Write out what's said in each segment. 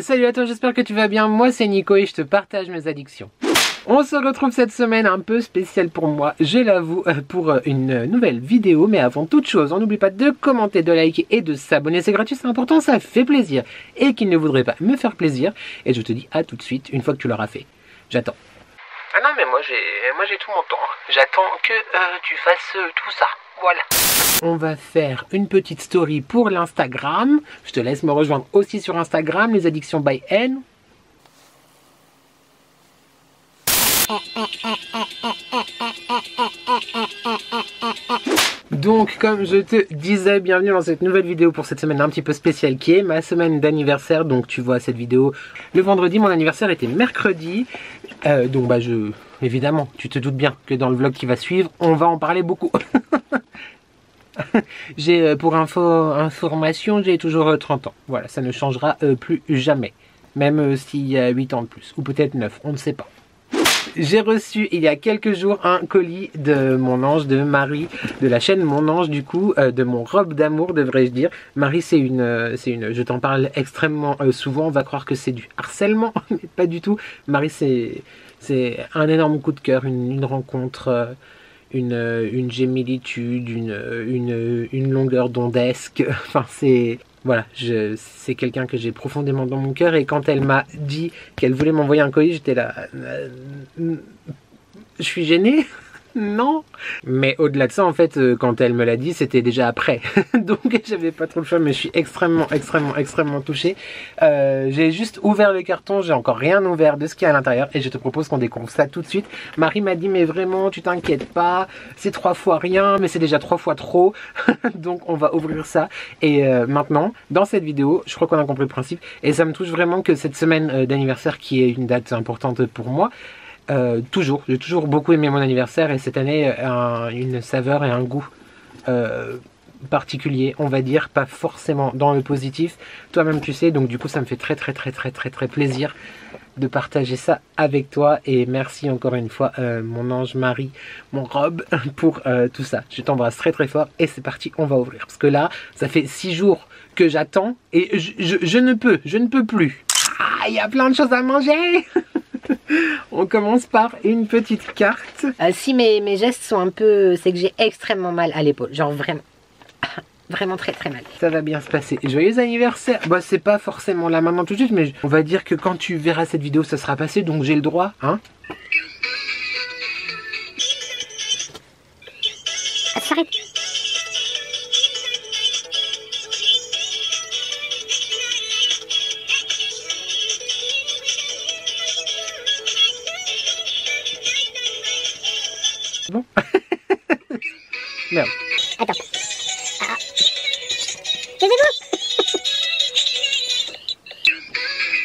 Salut à toi, j'espère que tu vas bien. Moi c'est Nico et je te partage mes addictions. On se retrouve cette semaine un peu spéciale pour moi, je l'avoue, pour une nouvelle vidéo. Mais avant toute chose, on n'oublie pas de commenter, de liker et de s'abonner. C'est gratuit, c'est important, ça fait plaisir. Et qui ne voudrait pas me faire plaisir. Et je te dis à tout de suite, une fois que tu l'auras fait. J'attends. Ah non mais moi j'ai tout mon temps. J'attends que tu fasses tout ça. Voilà. On va faire une petite story pour l'Instagram. Je te laisse me rejoindre aussi sur Instagram, les addictions by N. Donc comme je te disais, bienvenue dans cette nouvelle vidéo pour cette semaine un petit peu spéciale qui est ma semaine d'anniversaire. Donc tu vois cette vidéo le vendredi, mon anniversaire était mercredi. Donc bah évidemment, tu te doutes bien que dans le vlog qui va suivre, on va en parler beaucoup. J'ai pour information, j'ai toujours 30 ans. Voilà, ça ne changera plus jamais. Même s'il y a 8 ans de plus, ou peut-être 9, on ne sait pas. J'ai reçu il y a quelques jours un colis de mon ange, de Marie, de la chaîne Mon Ange du coup, de mon robe d'amour devrais-je dire. Marie c'est une, je t'en parle extrêmement souvent, on va croire que c'est du harcèlement, mais pas du tout. Marie c'est un énorme coup de cœur, une rencontre, une gémilitude, une longueur d'ondesque, enfin c'est... Voilà, c'est quelqu'un que j'ai profondément dans mon cœur et quand elle m'a dit qu'elle voulait m'envoyer un colis, j'étais là... je suis gênée. Non. Mais au-delà de ça, en fait, quand elle me l'a dit, c'était déjà après. Donc j'avais pas trop le choix, mais je suis extrêmement touchée. J'ai juste ouvert le carton, j'ai encore rien ouvert de ce qu'il y a à l'intérieur et je te propose qu'on découvre ça tout de suite. Marie m'a dit mais vraiment tu t'inquiètes pas, c'est 3 fois rien, mais c'est déjà 3 fois trop. Donc on va ouvrir ça. Et maintenant, dans cette vidéo, je crois qu'on a compris le principe et ça me touche vraiment que cette semaine d'anniversaire qui est une date importante pour moi, j'ai toujours beaucoup aimé mon anniversaire et cette année une saveur et un goût particulier, on va dire, pas forcément dans le positif, toi-même tu sais, donc du coup ça me fait très plaisir de partager ça avec toi et merci encore une fois mon ange Marie, mon robe pour tout ça. Je t'embrasse très fort et c'est parti, on va ouvrir parce que là ça fait 6 jours que j'attends et je ne peux plus. Ah, il y a plein de choses à manger. On commence par une petite carte. Si mes gestes sont un peu... c'est que j'ai extrêmement mal à l'épaule. Genre vraiment... vraiment très mal. Ça va bien se passer. Joyeux anniversaire. Bah c'est pas forcément là maintenant tout de suite, mais on va dire que quand tu verras cette vidéo, ça sera passé, donc j'ai le droit, hein. Ah, s'arrête. Bon. Merde. Attends. Ah. C'est bon.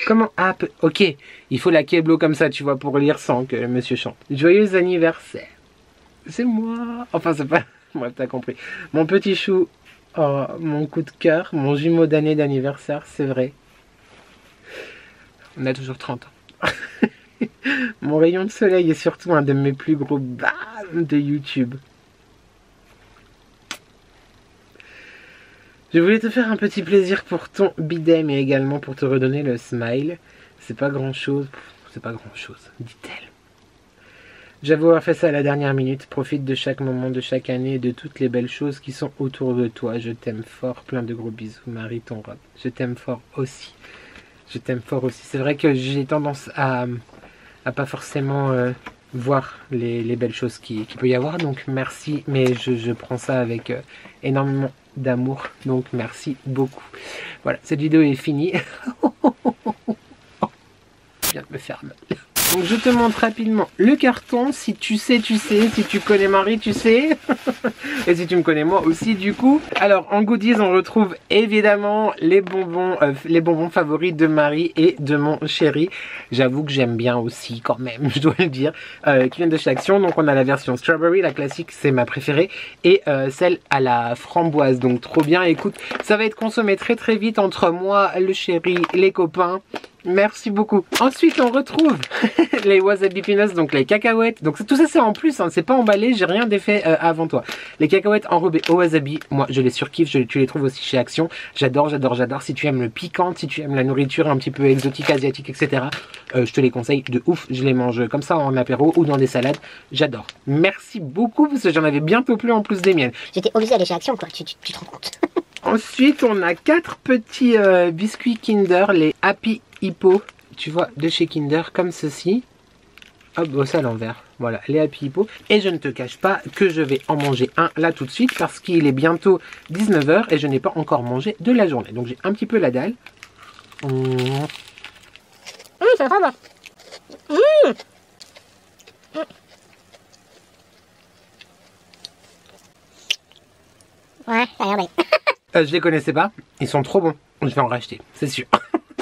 Comment? Ah, ok. Il faut la keblo comme ça, tu vois, pour lire sans que le monsieur chante. Joyeux anniversaire. C'est moi. Enfin, c'est pas... Moi, t'as compris. Mon petit chou. Oh, mon coup de cœur. Mon jumeau d'année d'anniversaire, c'est vrai. On a toujours 30 ans. Mon rayon de soleil est surtout un de mes plus gros bams de YouTube. Je voulais te faire un petit plaisir pour ton bidet, mais également pour te redonner le smile. C'est pas grand chose, dit-elle. J'avoue avoir fait ça à la dernière minute. Profite de chaque moment, de chaque année et de toutes les belles choses qui sont autour de toi. Je t'aime fort, plein de gros bisous, Marie, ton robe. Je t'aime fort aussi. Je t'aime fort aussi. C'est vrai que j'ai tendance à pas forcément voir les belles choses qu'il peut y avoir, donc merci, mais je prends ça avec énormément d'amour, donc merci beaucoup. Voilà, cette vidéo est finie. Je viens de me faire mal. Donc je te montre rapidement le carton, si tu sais, tu sais, si tu connais Marie, tu sais, et si tu me connais moi aussi du coup. Alors en goodies on retrouve évidemment les bonbons favoris de Marie et de mon chéri. J'avoue que j'aime bien aussi quand même, je dois le dire, qui viennent de chez Action. Donc on a la version strawberry, la classique c'est ma préférée, et celle à la framboise, donc trop bien. Écoute, ça va être consommé très vite entre moi, le chéri, les copains. Merci beaucoup. Ensuite, on retrouve les wasabi peanuts, donc les cacahuètes. Donc tout ça, c'est en plus, hein, c'est pas emballé, j'ai rien d'effet avant toi. Les cacahuètes enrobées au wasabi, moi je les surkiffe, tu les trouves aussi chez Action. J'adore, j'adore, j'adore. Si tu aimes le piquant, si tu aimes la nourriture un petit peu exotique, asiatique, etc., je te les conseille de ouf. Je les mange comme ça en apéro ou dans des salades. J'adore. Merci beaucoup parce que j'en avais bientôt plus en plus des miennes. J'étais obligée d'aller chez Action, quoi, tu te rends compte. Ensuite, on a 4 petits biscuits Kinder, les Happy Hippo, tu vois, de chez Kinder, comme ceci. Hop, oh, ça à l'envers. Voilà, les Happy Hippo. Et je ne te cache pas que je vais en manger un là tout de suite parce qu'il est bientôt 19 h et je n'ai pas encore mangé de la journée. Donc j'ai un petit peu la dalle. C'est trop bon. Ouais, ça a l'air bien. Je les connaissais pas, ils sont trop bons. Je vais en racheter, c'est sûr.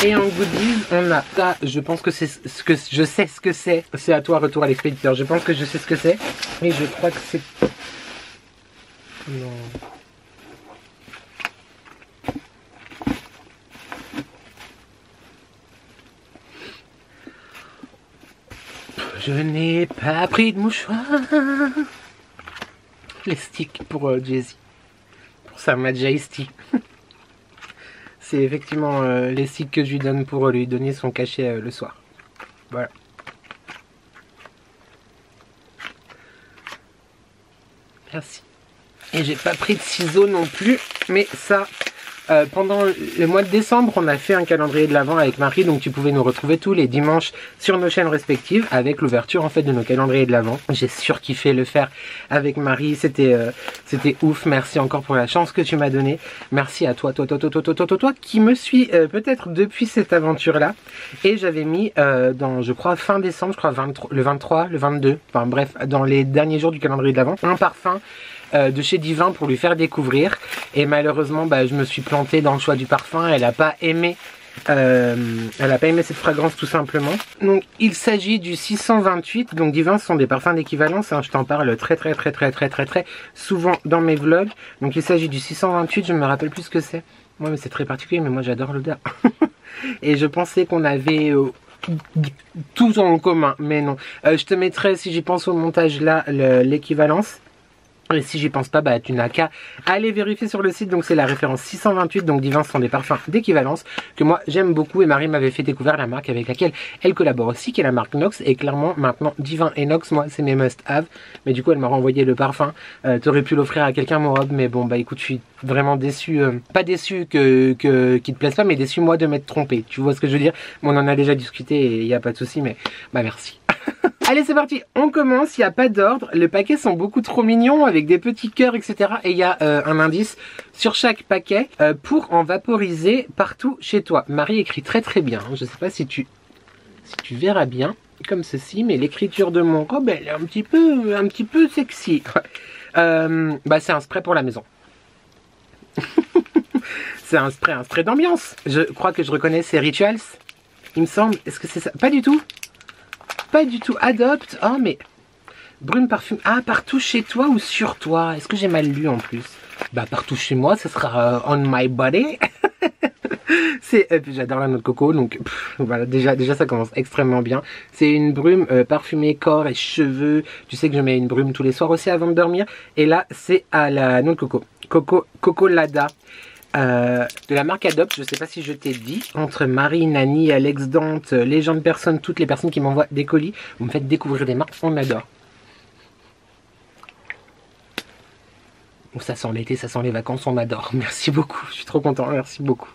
Et en goodies, on a ça, je pense que c'est ce que je sais ce que c'est. C'est à toi, retour à l'expéditeur. Je pense que je sais ce que c'est. Mais je crois que c'est... Non. Je n'ai pas pris de mouchoir. Les sticks pour Jay-Z. Pour sa Majesty. C'est effectivement les sticks que je lui donne pour lui donner son cachet le soir. Voilà. Merci. Et j'ai pas pris de ciseaux non plus. Mais ça, pendant le mois de décembre, on a fait un calendrier de l'Avent avec Marie. Donc tu pouvais nous retrouver tous les dimanches sur nos chaînes respectives avec l'ouverture en fait de nos calendriers de l'Avent. J'ai surkiffé le faire avec Marie. C'était ouf. Merci encore pour la chance que tu m'as donnée. Merci à toi qui me suis peut-être depuis cette aventure-là. Et j'avais mis dans, je crois, fin décembre, je crois le 23, le 22, enfin bref, dans les derniers jours du calendrier de l'Avent, un parfum de chez Divin pour lui faire découvrir. Et malheureusement, je me suis plantée dans le choix du parfum. Elle n'a pas aimé. Cette fragrance tout simplement. Donc il s'agit du 628. Donc Divin, ce sont des parfums d'équivalence, hein. Je t'en parle très souvent dans mes vlogs. Donc il s'agit du 628. Je me rappelle plus ce que c'est. Moi, mais c'est très particulier, mais moi j'adore l'odeur. Et je pensais qu'on avait tout en commun, mais non. Je te mettrai, si j'y pense au montage là, l'équivalence. Et si j'y pense pas, tu n'as qu'à aller vérifier sur le site. Donc c'est la référence 628. Donc Divin, ce sont des parfums d'équivalence que moi j'aime beaucoup. Et Marie m'avait fait découvrir la marque avec laquelle elle collabore aussi, qui est la marque Nox. Et clairement maintenant Divin et Nox, moi c'est mes must have. Mais du coup elle m'a renvoyé le parfum. T'aurais pu l'offrir à quelqu'un, mon Rob. Mais bon écoute, je suis vraiment déçu. Pas déçu qu'il te plaise pas, mais déçu moi de m'être trompé. Tu vois ce que je veux dire? Bon, on en a déjà discuté et il n'y a pas de souci. Mais merci. Allez, c'est parti, on commence, il n'y a pas d'ordre, les paquets sont beaucoup trop mignons avec des petits cœurs, etc. Et il y a un indice sur chaque paquet pour en vaporiser partout chez toi. Marie écrit très bien, je ne sais pas si tu verras bien, comme ceci, mais l'écriture de mon robe, elle est un petit peu sexy. C'est un spray pour la maison. C'est un spray d'ambiance. Je crois que je reconnais ces Rituals, il me semble. Est-ce que c'est ça? Pas du tout. Pas du tout. Adopte. Oh, mais... Brume parfum. Ah, partout chez toi ou sur toi? Est-ce que j'ai mal lu en plus? Partout chez moi, ce sera on my body. J'adore la noix de coco, donc voilà, déjà ça commence extrêmement bien. C'est une brume parfumée corps et cheveux. Tu sais que je mets une brume tous les soirs aussi avant de dormir. Et là, c'est à la noix de coco. Coco Lada. De la marque Adopt, je sais pas si je t'ai dit, entre Marie, Nani, Alex Dante, les gens de personnes, toutes les personnes qui m'envoient des colis, vous me faites découvrir des marques, on adore. Ça sent l'été, ça sent les vacances, on adore. Merci beaucoup, je suis trop content, merci beaucoup.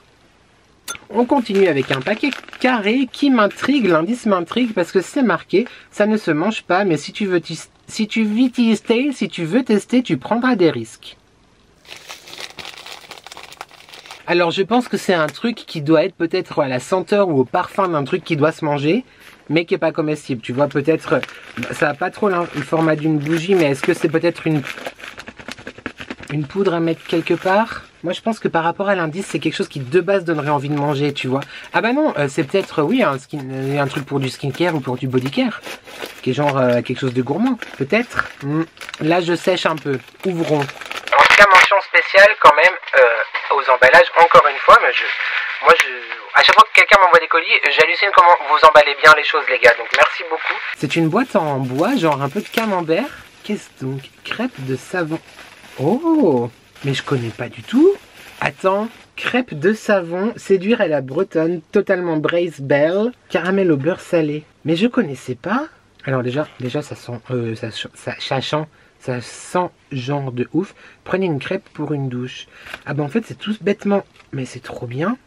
On continue avec un paquet carré qui m'intrigue, l'indice m'intrigue parce que c'est marqué, ça ne se mange pas, mais si tu veux tester, tu prendras des risques. Alors je pense que c'est un truc qui doit être peut-être à la senteur ou au parfum d'un truc qui doit se manger, mais qui n'est pas comestible. Tu vois, peut-être, ça n'a pas trop le format d'une bougie, mais est-ce que c'est peut-être une poudre à mettre quelque part? Moi je pense que par rapport à l'indice, c'est quelque chose qui de base donnerait envie de manger, tu vois. Ah non, c'est peut-être, oui, un truc pour du skincare ou pour du body care, qui est genre quelque chose de gourmand, peut-être. Là je sèche un peu, ouvrons. En tout cas, mention spéciale quand même aux emballages, encore une fois, mais À chaque fois que quelqu'un m'envoie des colis, j'hallucine comment vous emballez bien les choses, les gars. Donc merci beaucoup. C'est une boîte en bois, genre un peu de camembert. Qu'est-ce donc? Crêpes de savon. Oh, mais je connais pas du tout. Attends, crêpes de savon, séduire à la bretonne, totalement braise belle, caramel au beurre salé. Mais je connaissais pas. Alors déjà ça sent, ça sent genre de ouf. Prenez une crêpe pour une douche. Ah bah en fait c'est tout bêtement, mais c'est trop bien.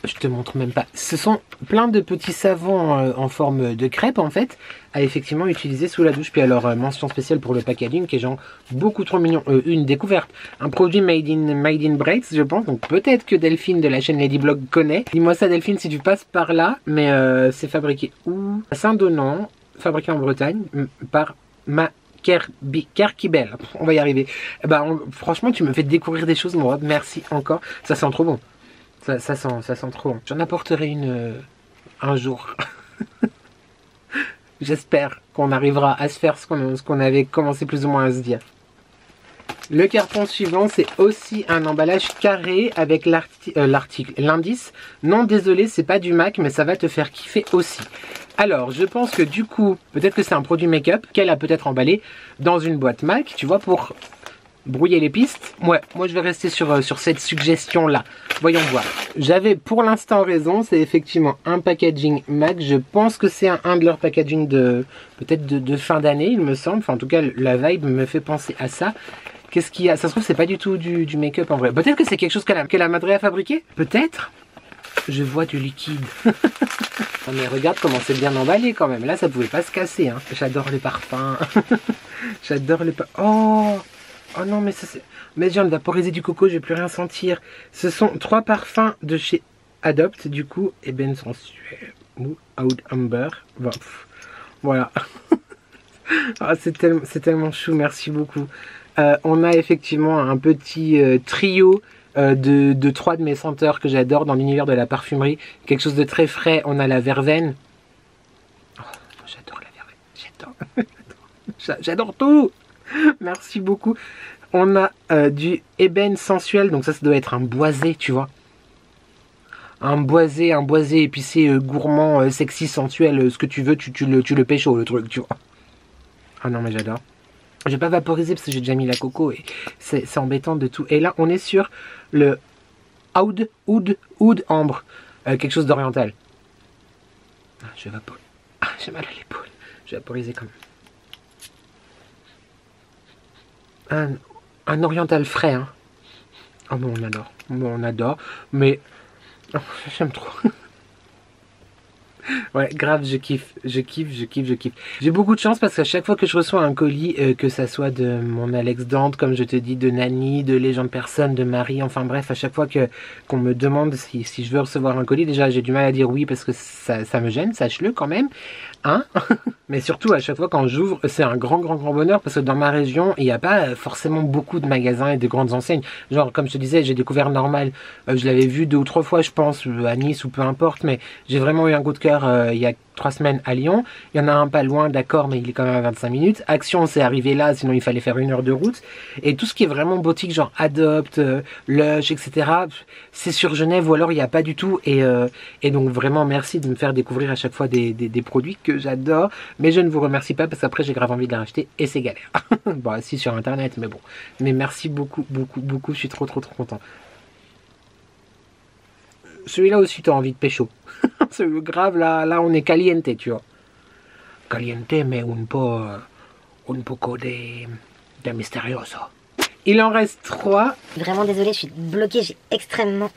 Je te montre même pas. Ce sont plein de petits savons en forme de crêpe en fait, à effectivement utiliser sous la douche. Puis alors mention spéciale pour le packaging qui est genre beaucoup trop mignon. Une découverte, un produit made in Braids je pense. Donc peut-être que Delphine de la chaîne Ladyblog connaît. Dis-moi ça Delphine si tu passes par là. Mais c'est fabriqué où? À Saint-Donant, fabriqué en Bretagne par Kerkibel. On va y arriver. Franchement tu me fais découvrir des choses mon Rob. Merci encore. Ça sent trop bon. Ça sent trop bon. J'en apporterai une un jour. J'espère qu'on arrivera à se faire ce qu'on avait commencé plus ou moins à se dire. Le carton suivant, c'est aussi un emballage carré avec l'indice. Non, désolé, c'est pas du MAC, mais ça va te faire kiffer aussi. Alors, je pense que du coup, peut-être que c'est un produit make-up qu'elle a peut-être emballé dans une boîte MAC, tu vois, pour brouiller les pistes. Ouais, moi je vais rester sur cette suggestion là. Voyons voir. J'avais pour l'instant raison, c'est effectivement un packaging MAC. Je pense que c'est un de leurs packaging peut-être de fin d'année il me semble. Enfin en tout cas la vibe me fait penser à ça. Qu'est-ce qu'il y a? Ça se trouve c'est pas du tout du make-up en vrai. Peut-être que c'est quelque chose que la Madré a fabriqué. Peut-être. Je vois du liquide. Non mais regarde comment c'est bien emballé quand même. Là ça pouvait pas se casser hein. J'adore les parfums. J'adore les parfums. Oh non mais ça c'est... Mais j'ai envie de vaporiser du coco, je vais plus rien sentir. Ce sont 3 parfums de chez Adopt du coup. Ébène sensuel ou Oud Amber. Bon, voilà. Ah, c'est tellement chou, merci beaucoup. On a effectivement un petit trio de 3 de mes senteurs que j'adore dans l'univers de la parfumerie. Quelque chose de très frais. On a la verveine. Oh, j'adore la verveine. J'adore tout. Merci beaucoup. On a du ébène sensuel. Donc ça doit être un boisé, tu vois. Un boisé épicé, gourmand, sexy, sensuel. Ce que tu veux, tu le pécho, le truc, tu vois. Ah non, mais j'adore. Je vais pas vaporiser parce que j'ai déjà mis la coco et c'est embêtant de tout. Et là, on est sur le Oud Ambre. Quelque chose d'oriental. Ah, je vaporiser. Ah, j'ai mal à l'épaule. Je vais vaporiser quand même. Un oriental frais, hein. Oh bon, on adore. Bon, on adore. Mais oh, j'aime trop. Ouais, grave, je kiffe. J'ai beaucoup de chance parce qu'à chaque fois que je reçois un colis, que ça soit de mon Alex Dante, comme je te dis, de Nani, de Légende Personne, de Marie, enfin bref, à chaque fois qu'on me demande si je veux recevoir un colis, déjà j'ai du mal à dire oui parce que ça me gêne, sache-le quand même. Hein. Mais surtout à chaque fois quand j'ouvre, c'est un grand bonheur parce que dans ma région, il n'y a pas forcément beaucoup de magasins et de grandes enseignes. Genre comme je te disais, j'ai découvert Normal, je l'avais vu 2 ou 3 fois je pense, à Nice ou peu importe, mais j'ai vraiment eu un coup de cœur il y a 3 semaines à Lyon. Il y en a un pas loin, d'accord, mais il est quand même à 25 minutes. Action, c'est arrivé là, sinon il fallait faire 1 heure de route. Et tout ce qui est vraiment boutique, genre Adopt, Lush, etc., c'est sur Genève ou alors il n'y a pas du tout. Et donc vraiment merci de me faire découvrir à chaque fois des produits que j'adore. Mais je ne vous remercie pas parce qu'après j'ai grave envie de les racheter et c'est galère. Bon, si sur internet, mais bon. Mais merci beaucoup, je suis trop content. Celui-là aussi, t'as envie de pécho. C'est grave, là, on est caliente, tu vois. Caliente, mais un poco de misterioso. Il en reste 3. Vraiment désolée, je suis bloquée, j'ai extrêmement...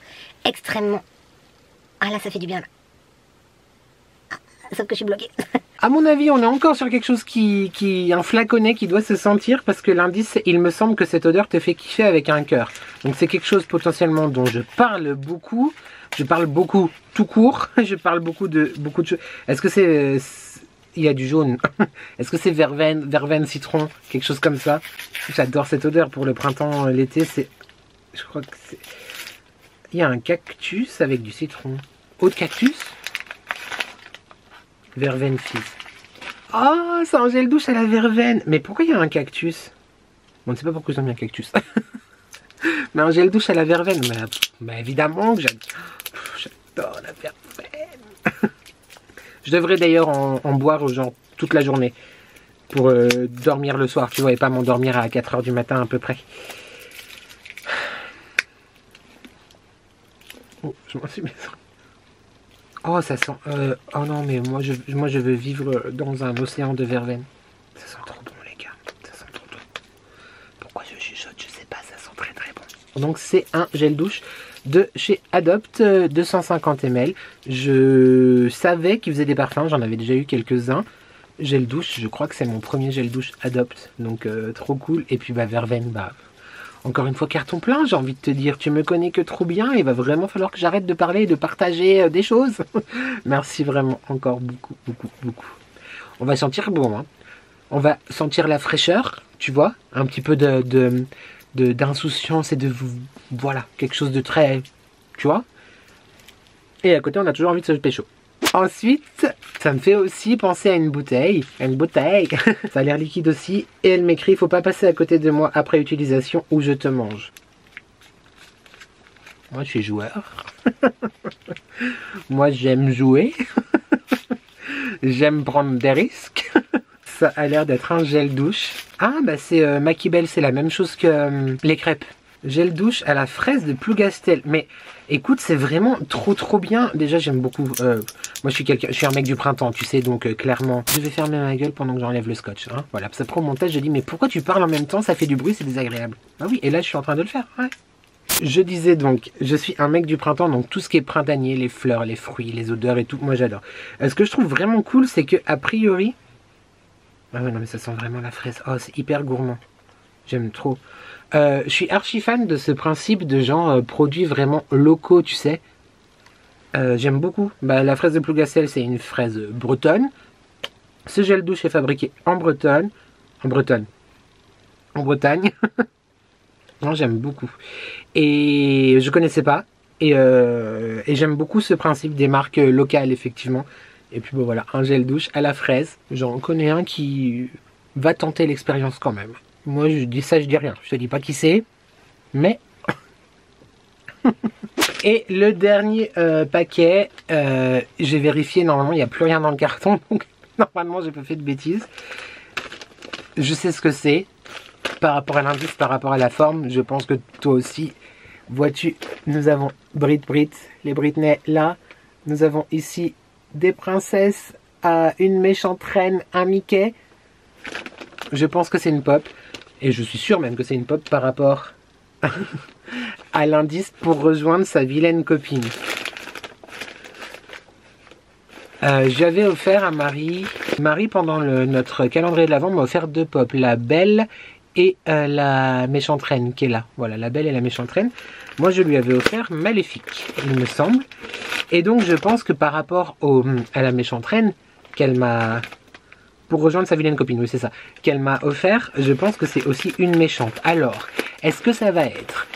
Ah là, ça fait du bien, là. Ah, sauf que je suis bloquée. À mon avis, on est encore sur quelque chose un flaconnet qui doit se sentir parce que l'indice, il me semble que cette odeur te fait kiffer avec un cœur. Donc c'est quelque chose potentiellement dont je parle beaucoup. Je parle beaucoup tout court. Je parle beaucoup de choses. Est-ce que c'est... il y a du jaune. Est-ce que c'est verveine, citron, quelque chose comme ça? J'adore cette odeur pour le printemps, l'été. Je crois que c'est... Il y a un cactus avec du citron. Eau de cactus? Verveine fizz. Oh, c'est un gel douche à la verveine. Mais pourquoi il y a un cactus? On ne sait pas pourquoi ils ont mis un cactus. Mais un gel douche à la verveine. Mais évidemment que j'adore la verveine. Je devrais d'ailleurs en boire genre toute la journée pour dormir le soir, tu vois, et pas m'endormir à 4 h du matin à peu près. Oh, je m'en suis mis ça. Oh, ça sent... oh non, mais moi je veux vivre dans un océan de verveine. Ça sent trop bon, les gars. Ça sent trop bon. Pourquoi je chuchote, je sais pas, ça sent très très bon. Donc c'est un gel douche de chez Adopt, 250 ml. Je savais qu'ils faisaient des parfums, j'en avais déjà eu quelques-uns. Gel douche, je crois que c'est mon premier gel douche Adopt. Donc trop cool. Et puis bah verveine, bah... Encore une fois, carton plein, j'ai envie de te dire. Tu me connais que trop bien. Il va vraiment falloir que j'arrête de parler et de partager des choses. Merci vraiment encore beaucoup, beaucoup, beaucoup. On va sentir bon. Hein. On va sentir la fraîcheur, tu vois. Un petit peu d'insouciance et de... Voilà, quelque chose de très... Tu vois. Et à côté, on a toujours envie de se pécho. Ensuite, ça me fait aussi penser à une bouteille. Une bouteille. Ça a l'air liquide aussi. Et elle m'écrit, il faut pas passer à côté de moi après utilisation ou je te mange. Moi, je suis joueur. Moi, j'aime jouer. J'aime prendre des risques. Ça a l'air d'être un gel douche. Ah, bah c'est Maquibel, c'est la même chose que les crêpes. Gel douche à la fraise de Plougastel. Mais écoute, c'est vraiment trop bien. Déjà, j'aime beaucoup. Moi, je suis un mec du printemps, tu sais, donc clairement. Je vais fermer ma gueule pendant que j'enlève le scotch. Hein. Voilà, ça prend au montage. Je dis, mais pourquoi tu parles en même temps? Ça fait du bruit, c'est désagréable. Ah oui, et là, je suis en train de le faire. Ouais. Je disais donc, je suis un mec du printemps, donc tout ce qui est printanier, les fleurs, les fruits, les odeurs et tout, moi j'adore. Ce que je trouve vraiment cool, c'est que a priori... Ah ouais, non mais ça sent vraiment la fraise. Oh, c'est hyper gourmand. J'aime trop. Je suis archi fan de ce principe de genre produits vraiment locaux, tu sais. J'aime beaucoup. Bah, la fraise de Plougastel, c'est une fraise bretonne. Ce gel douche est fabriqué en Bretonne. En Bretagne. Non, j'aime beaucoup. Et je connaissais pas. Et j'aime beaucoup ce principe des marques locales, effectivement. Et puis bon, voilà, un gel douche à la fraise. J'en connais un qui va tenter l'expérience quand même. Moi, je dis ça, je dis rien. Je te dis pas qui c'est. Mais... Et le dernier paquet, j'ai vérifié, normalement, il n'y a plus rien dans le carton. Donc, normalement, j'ai pas fait de bêtises. Je sais ce que c'est. Par rapport à l'indice, par rapport à la forme, je pense que toi aussi, vois-tu, nous avons les Britney là, nous avons ici des princesses, une méchante reine, un Mickey. Je pense que c'est une pop, et je suis sûr même que c'est une pop par rapport à l'indice pour rejoindre sa vilaine copine. J'avais offert à Marie pendant notre calendrier de l'Avent m'a offert 2 pop, la belle et la méchante reine qui est là. Voilà, la belle et la méchante reine. Moi, je lui avais offert Maléfique, il me semble. Et donc, je pense que par rapport à la méchante reine, qu'elle m'a... Pour rejoindre sa vilaine copine, oui, c'est ça. Qu'elle m'a offert, je pense que c'est aussi une méchante. Alors, est-ce que ça va être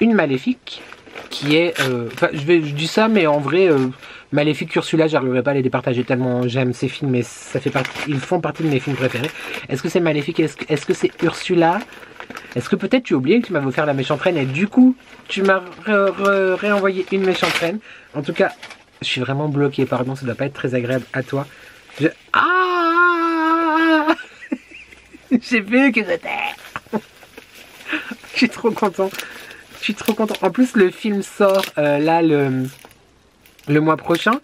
une Maléfique qui est... Enfin, je dis ça, mais en vrai... Maléfique, Ursula, j'arriverai pas à les départager tellement j'aime ces films, mais ça fait partie, ils font partie de mes films préférés. Est-ce que c'est Maléfique? Est-ce que c'est Ursula? Est-ce que peut-être tu as oublié que tu m'avais offert la méchante reine et du coup tu m'as réenvoyé une méchante reine? En tout cas, je suis vraiment bloqué, pardon, ça doit pas être très agréable à toi. Ah j'ai vu que c'était... Je suis trop content. Je suis trop content. En plus, le film sort là le mois prochain.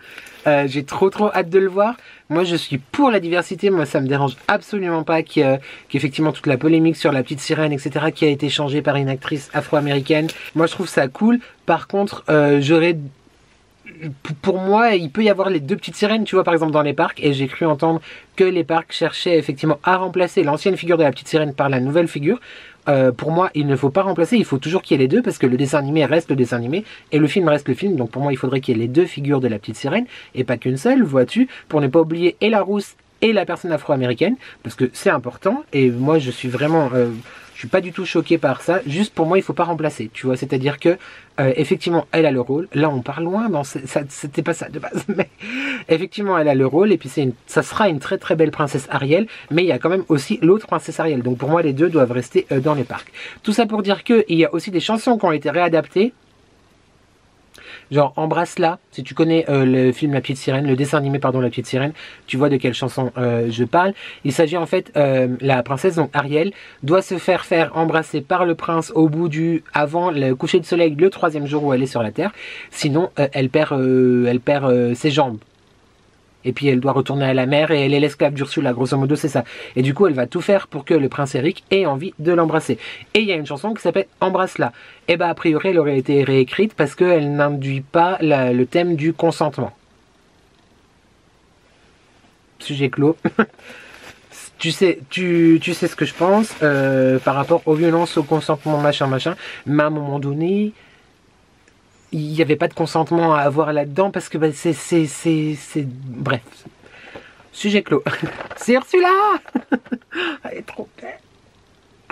J'ai trop hâte de le voir. Moi je suis pour la diversité, moi ça me dérange absolument pas qu'effectivement toute la polémique sur la petite sirène etc qui a été changée par une actrice afro-américaine, moi je trouve ça cool. Par contre pour moi il peut y avoir les 2 petites sirènes, tu vois, par exemple dans les parcs, et j'ai cru entendre que les parcs cherchaient effectivement à remplacer l'ancienne figure de la petite sirène par la nouvelle figure. Pour moi, il ne faut pas remplacer, il faut toujours qu'il y ait les 2 parce que le dessin animé reste le dessin animé et le film reste le film. Donc pour moi, il faudrait qu'il y ait les 2 figures de la petite sirène et pas qu'une seule, vois-tu, pour ne pas oublier et la rousse et la personne afro-américaine parce que c'est important. Et moi, je suis vraiment... je suis pas du tout choqué par ça. Juste pour moi, il faut pas remplacer, tu vois. C'est-à-dire que effectivement, elle a le rôle. Là, on part loin. C'était pas ça de base, mais effectivement, elle a le rôle. Et puis ça sera une très belle princesse Ariel. Mais il y a quand même aussi l'autre princesse Ariel. Donc pour moi, les 2 doivent rester dans les parcs. Tout ça pour dire que il y a aussi des chansons qui ont été réadaptées. Genre embrasse-la. Si tu connais le film La Petite Sirène, le dessin animé pardon La Petite Sirène, tu vois de quelle chanson je parle. Il s'agit en fait, la princesse, donc Ariel, doit se faire embrasser par le prince avant le coucher de soleil, le 3e jour où elle est sur la terre. Sinon elle perd ses jambes. Et puis elle doit retourner à la mer et elle est l'esclave d'Ursula, grosso modo c'est ça. Et du coup elle va tout faire pour que le prince Eric ait envie de l'embrasser. Et il y a une chanson qui s'appelle Embrasse-la. Et bah a priori elle aurait été réécrite parce qu'elle n'induit pas le thème du consentement. Sujet clos. Tu sais ce que je pense par rapport aux violences, au consentement, machin. Mais à un moment donné, il n'y avait pas de consentement à avoir là-dedans parce que bah, bref. Sujet clos. C'est Ursula. Elle est trop belle.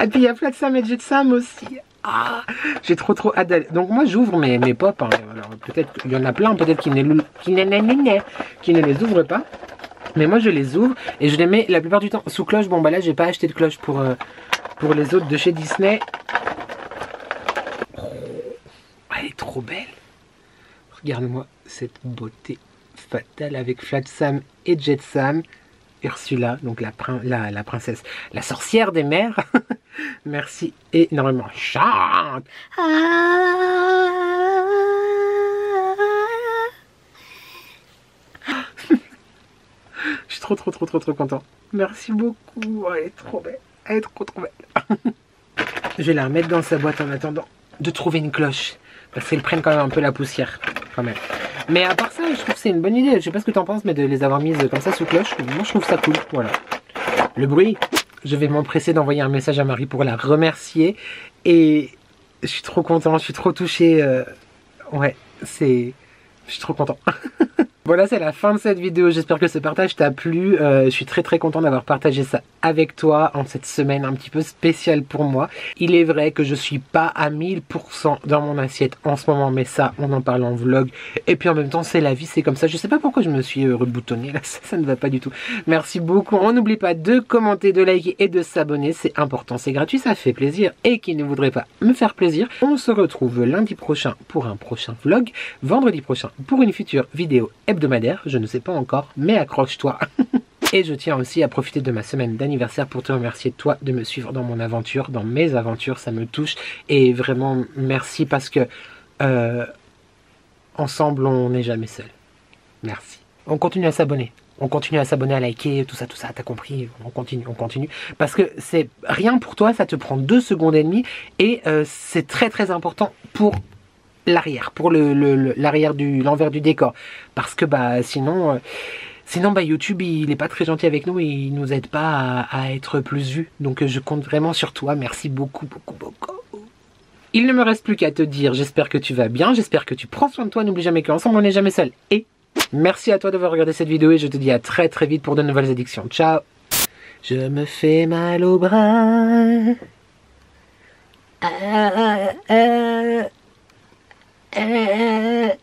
Et puis il y a Flotsam et Jetsam aussi. Ah, j'ai trop hâte d'aller. Donc moi j'ouvre mes pop. Hein. Alors peut-être qu'il y en a plein, peut-être qui ne les ouvrent pas. Mais moi je les ouvre et je les mets la plupart du temps sous cloche. Bon bah là j'ai pas acheté de cloche pour les autres de chez Disney. Oh, elle est trop belle. Regarde-moi cette beauté fatale avec Flotsam et Jetsam. Ursula, donc la princesse, la sorcière des mers. Merci énormément. Chante. Je suis trop content. Merci beaucoup. Elle est trop belle. Elle est trop belle. Je vais la remettre dans sa boîte en attendant de trouver une cloche. Parce qu'elles prennent quand même un peu la poussière. Quand même. Mais à part ça, je trouve que c'est une bonne idée. Je sais pas ce que t'en penses, mais de les avoir mises comme ça sous cloche, moi je trouve ça cool. Voilà. Le bruit, je vais m'empresser d'envoyer un message à Marie pour la remercier. Et je suis trop content, je suis trop touché. Ouais, je suis trop content. Voilà, c'est la fin de cette vidéo. J'espère que ce partage t'a plu. Je suis très content d'avoir partagé ça avec toi en cette semaine un petit peu spéciale pour moi. Il est vrai que je suis pas à 1000% dans mon assiette en ce moment, mais ça, on en parle en vlog. Et puis en même temps, c'est la vie, c'est comme ça. Je sais pas pourquoi je me suis reboutonnée là, ça ne va pas du tout. Merci beaucoup. On n'oublie pas de commenter, de liker et de s'abonner. C'est important, c'est gratuit, ça fait plaisir. Et qui ne voudrait pas me faire plaisir, on se retrouve lundi prochain pour un prochain vlog, vendredi prochain pour une future vidéo hebdomadaire, je ne sais pas encore, mais accroche-toi. Et je tiens aussi à profiter de ma semaine d'anniversaire pour te remercier toi de me suivre dans mon aventure, dans mes aventures, ça me touche. Et vraiment merci parce que ensemble on n'est jamais seul. Merci. On continue à s'abonner. On continue à s'abonner, à liker, tout ça, t'as compris, on continue. Parce que c'est rien pour toi, ça te prend 2 secondes et demie et c'est très important pour l'arrière, pour l'envers du décor. Parce que bah sinon bah YouTube il est pas très gentil avec nous et il nous aide pas à être plus vus. Donc je compte vraiment sur toi, merci beaucoup. Il ne me reste plus qu'à te dire, j'espère que tu vas bien, j'espère que tu prends soin de toi, n'oublie jamais qu'ensemble on n'est jamais seul. Et merci à toi d'avoir regardé cette vidéo et je te dis à très vite pour de nouvelles addictions. Ciao. Je me fais mal au bras. Eh.